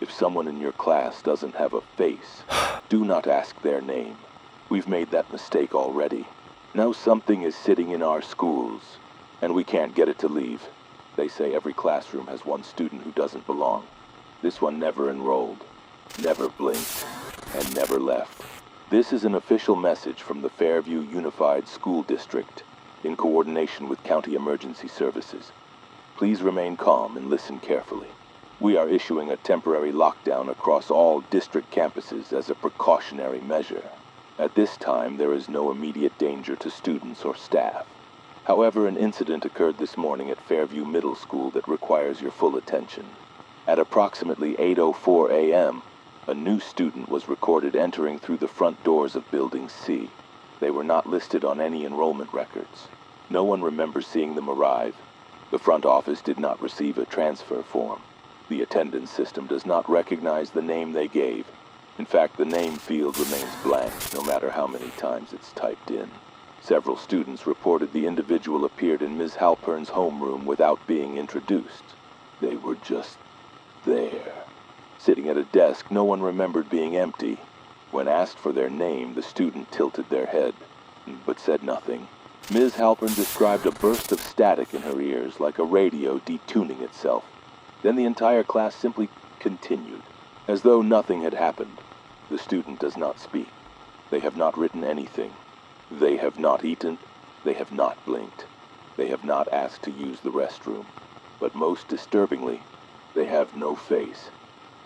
If someone in your class doesn't have a face, do not ask their name. We've made that mistake already. Now something is sitting in our schools, and we can't get it to leave. They say every classroom has one student who doesn't belong. This one never enrolled, never blinked, and never left. This is an official message from the Fairview Unified School District in coordination with County Emergency Services. Please remain calm and listen carefully. We are issuing a temporary lockdown across all district campuses as a precautionary measure. At this time, there is no immediate danger to students or staff. However, an incident occurred this morning at Fairview Middle School that requires your full attention. At approximately 8:04 a.m., a new student was recorded entering through the front doors of Building C. They were not listed on any enrollment records. No one remembers seeing them arrive. The front office did not receive a transfer form. The attendance system does not recognize the name they gave. In fact, the name field remains blank, no matter how many times it's typed in. Several students reported the individual appeared in Ms. Halpern's homeroom without being introduced. They were just there. Sitting at a desk no one remembered being empty. When asked for their name, the student tilted their head, but said nothing. Ms. Halpern described a burst of static in her ears, like a radio detuning itself. Then the entire class simply continued, as though nothing had happened. The student does not speak. They have not written anything. They have not eaten. They have not blinked. They have not asked to use the restroom. But most disturbingly, they have no face.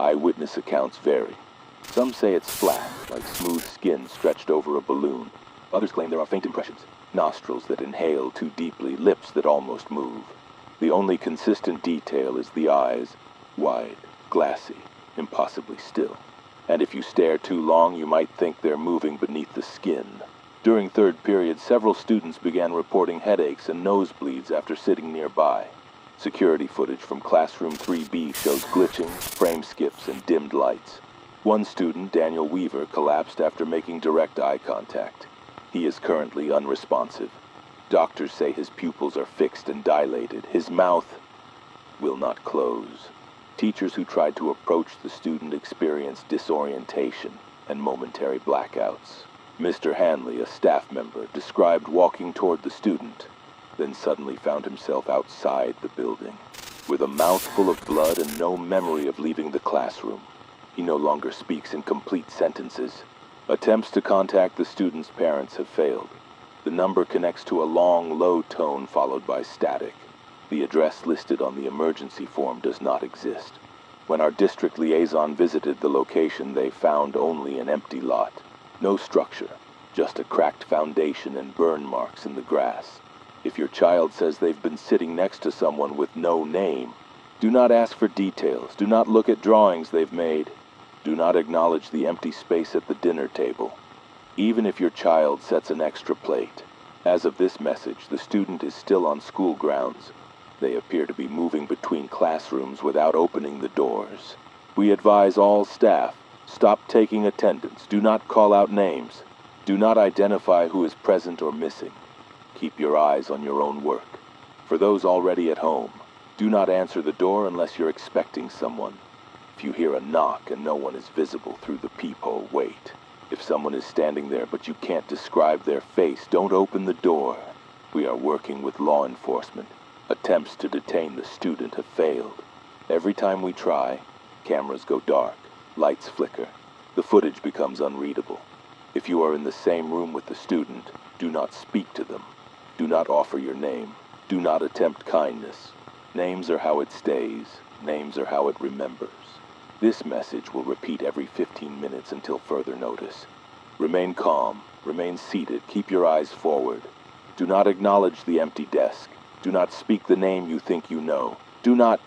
Eyewitness accounts vary. Some say it's flat, like smooth skin stretched over a balloon. Others claim there are faint impressions, nostrils that inhale too deeply, lips that almost move. The only consistent detail is the eyes, wide, glassy, impossibly still. And if you stare too long, you might think they're moving beneath the skin. During third period, several students began reporting headaches and nosebleeds after sitting nearby. Security footage from classroom 3B shows glitching, frame skips, and dimmed lights. One student, Daniel Weaver, collapsed after making direct eye contact. He is currently unresponsive. Doctors say his pupils are fixed and dilated. His mouth will not close. Teachers who tried to approach the student experienced disorientation and momentary blackouts. Mr. Hanley, a staff member, described walking toward the student, then suddenly found himself outside the building, with a mouth full of blood and no memory of leaving the classroom. He no longer speaks in complete sentences. Attempts to contact the student's parents have failed. The number connects to a long, low tone followed by static. The address listed on the emergency form does not exist. When our district liaison visited the location, they found only an empty lot. No structure, just a cracked foundation and burn marks in the grass. If your child says they've been sitting next to someone with no name, do not ask for details. Do not look at drawings they've made. Do not acknowledge the empty space at the dinner table, even if your child sets an extra plate. As of this message, the student is still on school grounds. They appear to be moving between classrooms without opening the doors. We advise all staff, stop taking attendance. Do not call out names. Do not identify who is present or missing. Keep your eyes on your own work. For those already at home, do not answer the door unless you're expecting someone. If you hear a knock and no one is visible through the peephole, wait. If someone is standing there but you can't describe their face, don't open the door. We are working with law enforcement. Attempts to detain the student have failed. Every time we try, cameras go dark, lights flicker. The footage becomes unreadable. If you are in the same room with the student, do not speak to them. Do not offer your name. Do not attempt kindness. Names are how it stays. Names are how it remembers. This message will repeat every 15 minutes until further notice. Remain calm. Remain seated. Keep your eyes forward. Do not acknowledge the empty desk. Do not speak the name you think you know. Do not